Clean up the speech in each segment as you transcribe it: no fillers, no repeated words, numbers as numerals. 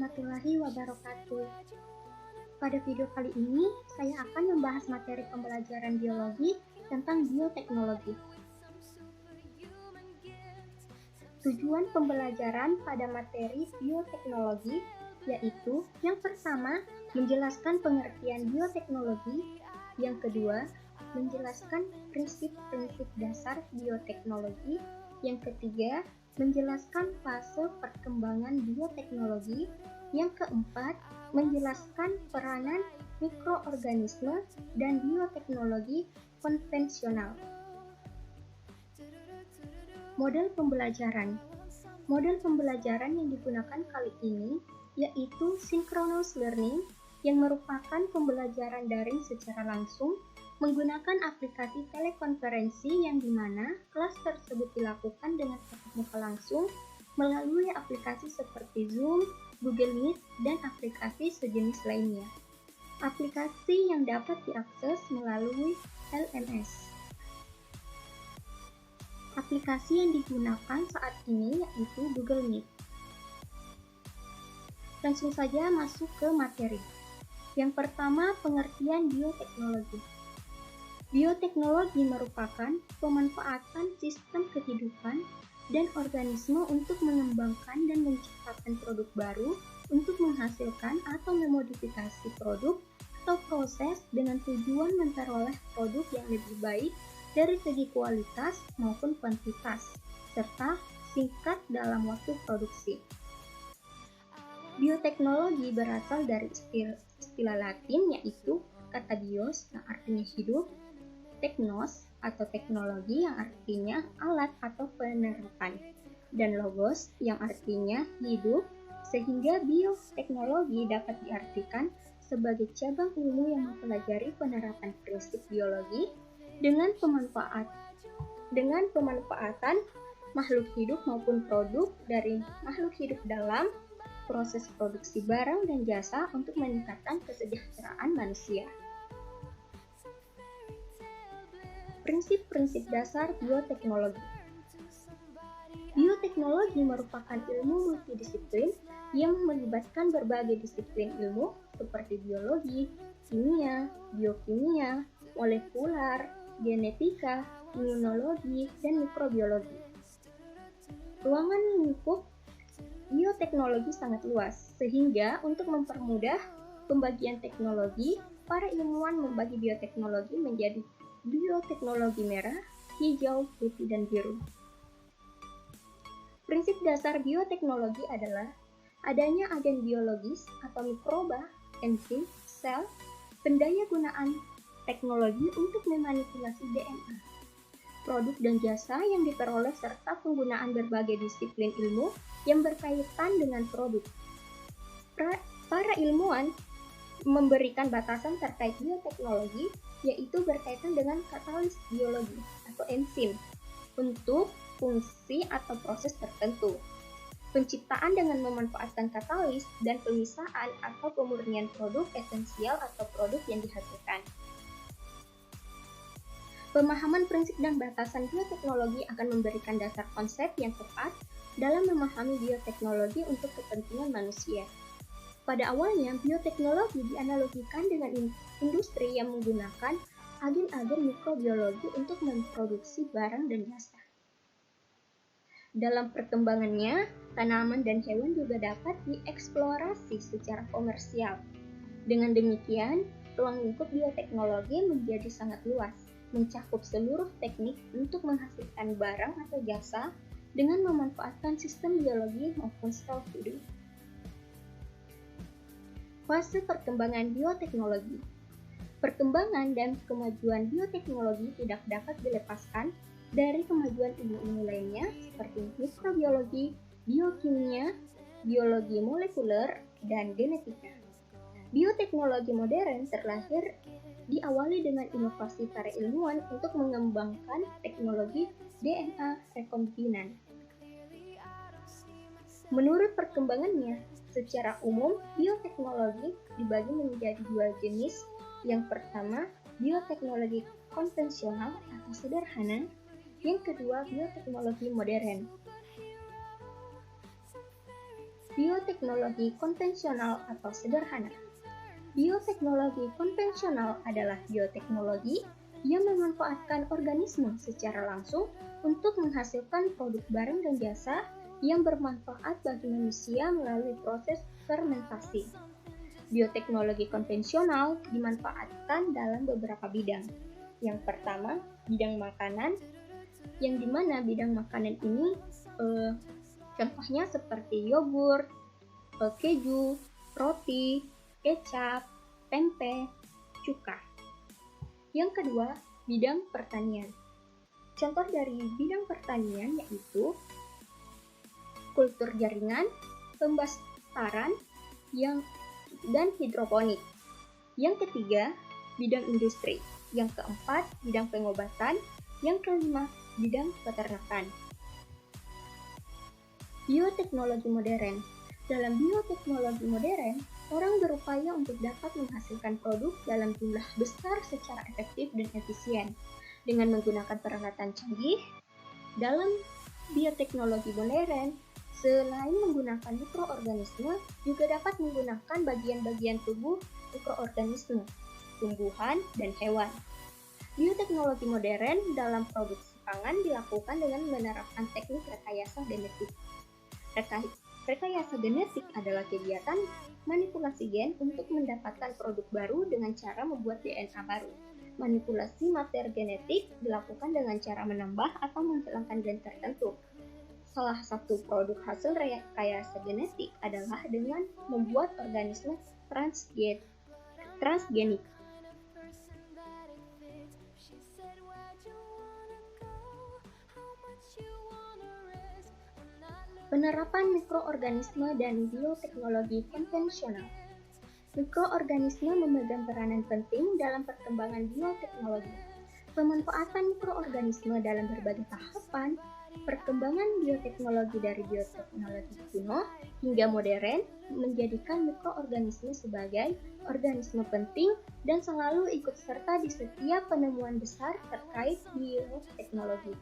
warahmatullahi wabarakatuh. Pada video kali ini, saya akan membahas materi pembelajaran biologi tentang bioteknologi. Tujuan pembelajaran pada materi bioteknologi yaitu yang pertama, menjelaskan pengertian bioteknologi, yang kedua, menjelaskan prinsip-prinsip dasar bioteknologi, yang ketiga, menjelaskan fase perkembangan bioteknologi, yang keempat, menjelaskan peranan mikroorganisme dan bioteknologi konvensional. Model pembelajaran. Model pembelajaran yang digunakan kali ini yaitu synchronous learning yang merupakan pembelajaran daring secara langsung menggunakan aplikasi telekonferensi yang dimana kelas tersebut dilakukan dengan tatap muka langsung melalui aplikasi seperti Zoom, Google Meet, dan aplikasi sejenis lainnya. Aplikasi yang dapat diakses melalui LMS. Aplikasi yang digunakan saat ini yaitu Google Meet. Langsung saja masuk ke materi. Yang pertama, pengertian bioteknologi. Bioteknologi merupakan pemanfaatan sistem kehidupan dan organisme untuk mengembangkan dan menciptakan produk baru untuk menghasilkan atau memodifikasi produk atau proses dengan tujuan memperoleh produk yang lebih baik dari segi kualitas maupun kuantitas, serta singkat dalam waktu produksi. Bioteknologi berasal dari istilah Latin yaitu kata bios yang artinya hidup, teknos atau teknologi yang artinya alat atau penerapan, dan logos yang artinya hidup, sehingga bioteknologi dapat diartikan sebagai cabang ilmu yang mempelajari penerapan prinsip biologi dengan pemanfaatan makhluk hidup maupun produk dari makhluk hidup dalam proses produksi barang dan jasa untuk meningkatkan kesejahteraan manusia. Prinsip-prinsip dasar bioteknologi. Bioteknologi merupakan ilmu multidisiplin yang melibatkan berbagai disiplin ilmu seperti biologi, kimia, biokimia, molekular, genetika, imunologi, dan mikrobiologi. Ruangan lingkup bioteknologi sangat luas, sehingga untuk mempermudah pembagian teknologi, para ilmuwan membagi bioteknologi menjadi bioteknologi merah, hijau, putih, dan biru. Prinsip dasar bioteknologi adalah adanya agen biologis atau mikroba, enzim, sel, pendaya gunaan teknologi untuk memanipulasi DNA, produk dan jasa yang diperoleh serta penggunaan berbagai disiplin ilmu yang berkaitan dengan produk. Para ilmuwan memberikan batasan terkait bioteknologi yaitu berkaitan dengan katalis biologi atau enzim untuk fungsi atau proses tertentu, penciptaan dengan memanfaatkan katalis, dan pemisahan atau pemurnian produk esensial atau produk yang dihasilkan. Pemahaman prinsip dan batasan bioteknologi akan memberikan dasar konsep yang tepat dalam memahami bioteknologi untuk kepentingan manusia. Pada awalnya, bioteknologi dianalogikan dengan industri yang menggunakan agen-agen mikrobiologi untuk memproduksi barang dan jasa. Dalam perkembangannya, tanaman dan hewan juga dapat dieksplorasi secara komersial. Dengan demikian, ruang lingkup bioteknologi menjadi sangat luas, mencakup seluruh teknik untuk menghasilkan barang atau jasa dengan memanfaatkan sistem biologi maupun sel hidup. Fase perkembangan bioteknologi. Perkembangan dan kemajuan bioteknologi tidak dapat dilepaskan dari kemajuan ilmu-ilmu lainnya seperti mikrobiologi, biokimia, biologi molekuler, dan genetika. Bioteknologi modern terlahir diawali dengan inovasi para ilmuwan untuk mengembangkan teknologi DNA rekombinan. Menurut perkembangannya, secara umum bioteknologi dibagi menjadi dua jenis. Yang pertama, bioteknologi konvensional atau sederhana. Yang kedua, bioteknologi modern. Bioteknologi konvensional atau sederhana. Bioteknologi konvensional adalah bioteknologi yang memanfaatkan organisme secara langsung untuk menghasilkan produk barang dan jasa yang bermanfaat bagi manusia melalui proses fermentasi. Bioteknologi konvensional dimanfaatkan dalam beberapa bidang. Yang pertama, bidang makanan, yang dimana bidang makanan ini contohnya seperti yogurt, keju, roti, kecap, tempe, cuka. Yang kedua, bidang pertanian. Contoh dari bidang pertanian yaitu kultur jaringan, pembastaran, dan hidroponik. Yang ketiga, bidang industri. Yang keempat, bidang pengobatan. Yang kelima, bidang peternakan. Bioteknologi modern. Dalam bioteknologi modern, orang berupaya untuk dapat menghasilkan produk dalam jumlah besar secara efektif dan efisien dengan menggunakan peralatan canggih. Dalam bioteknologi modern, selain menggunakan mikroorganisme, juga dapat menggunakan bagian-bagian tubuh mikroorganisme, tumbuhan, dan hewan. Bioteknologi modern dalam produksi pangan dilakukan dengan menerapkan teknik rekayasa genetik. Rekayasa genetik adalah kegiatan manipulasi gen untuk mendapatkan produk baru dengan cara membuat DNA baru. Manipulasi materi genetik dilakukan dengan cara menambah atau menghilangkan gen tertentu. Salah satu produk hasil rekayasa genetik adalah dengan membuat organisme transgenik. Penerapan mikroorganisme dan bioteknologi konvensional. Mikroorganisme memegang peranan penting dalam perkembangan bioteknologi. Pemanfaatan mikroorganisme dalam berbagai tahapan, perkembangan bioteknologi dari bioteknologi kuno hingga modern menjadikan mikroorganisme sebagai organisme penting dan selalu ikut serta di setiap penemuan besar terkait bioteknologi.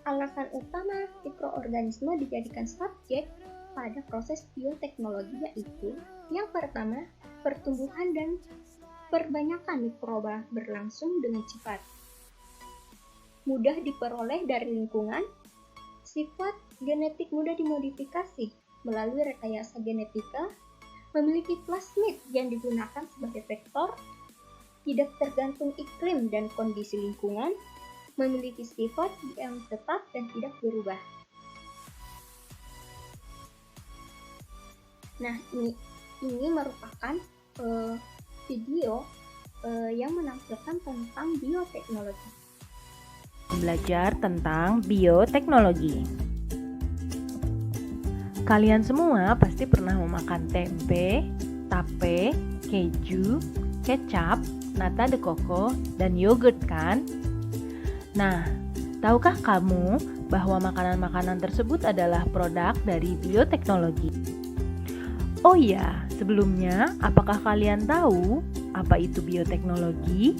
Alasan utama mikroorganisme dijadikan subjek pada proses bioteknologi yaitu yang pertama, pertumbuhan dan perbanyakan mikroba berlangsung dengan cepat. Mudah diperoleh dari lingkungan, sifat genetik mudah dimodifikasi melalui rekayasa genetika, memiliki plasmid yang digunakan sebagai vektor, tidak tergantung iklim dan kondisi lingkungan, memiliki sifat yang tetap dan tidak berubah. Nah, ini merupakan video yang menampilkan tentang bioteknologi. Belajar tentang bioteknologi. Kalian semua pasti pernah memakan tempe, tape, keju, kecap, nata de coco, dan yogurt kan? Nah, tahukah kamu bahwa makanan-makanan tersebut adalah produk dari bioteknologi? Oh iya, sebelumnya, apakah kalian tahu apa itu bioteknologi?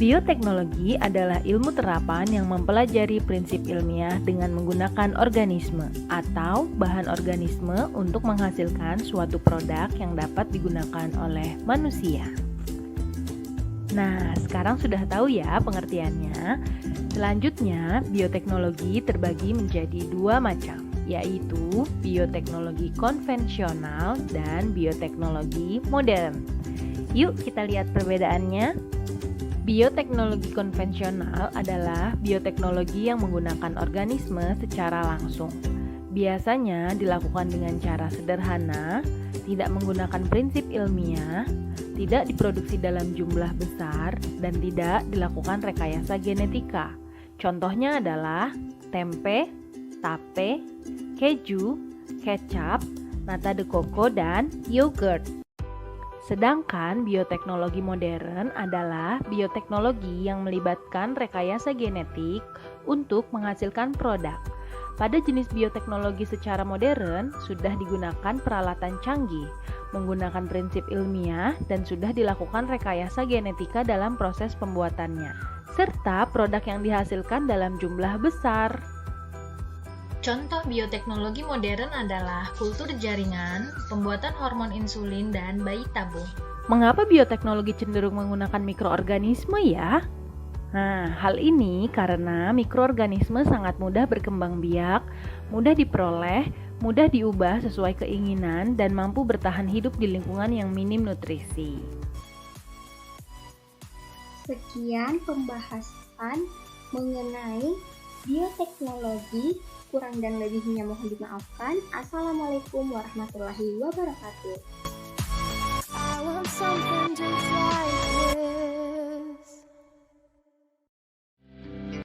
Bioteknologi adalah ilmu terapan yang mempelajari prinsip ilmiah dengan menggunakan organisme atau bahan organisme untuk menghasilkan suatu produk yang dapat digunakan oleh manusia. Nah, sekarang sudah tahu ya pengertiannya. Selanjutnya, bioteknologi terbagi menjadi dua macam, yaitu bioteknologi konvensional dan bioteknologi modern. Yuk kita lihat perbedaannya. Bioteknologi konvensional adalah bioteknologi yang menggunakan organisme secara langsung. Biasanya dilakukan dengan cara sederhana, tidak menggunakan prinsip ilmiah, tidak diproduksi dalam jumlah besar, dan tidak dilakukan rekayasa genetika. Contohnya adalah tempe, tape, keju, kecap, nata de coco, dan yogurt. Sedangkan bioteknologi modern adalah bioteknologi yang melibatkan rekayasa genetik untuk menghasilkan produk. Pada jenis bioteknologi secara modern, sudah digunakan peralatan canggih, menggunakan prinsip ilmiah, dan sudah dilakukan rekayasa genetika dalam proses pembuatannya, serta produk yang dihasilkan dalam jumlah besar. Contoh bioteknologi modern adalah kultur jaringan, pembuatan hormon insulin, dan bayi tabung. Mengapa bioteknologi cenderung menggunakan mikroorganisme ya? Nah, hal ini karena mikroorganisme sangat mudah berkembang biak, mudah diperoleh, mudah diubah sesuai keinginan, dan mampu bertahan hidup di lingkungan yang minim nutrisi. Sekian pembahasan mengenai bioteknologi. Kurang dan lebihnya mohon dimaafkan. Assalamualaikum warahmatullahi wabarakatuh. I want something just like this.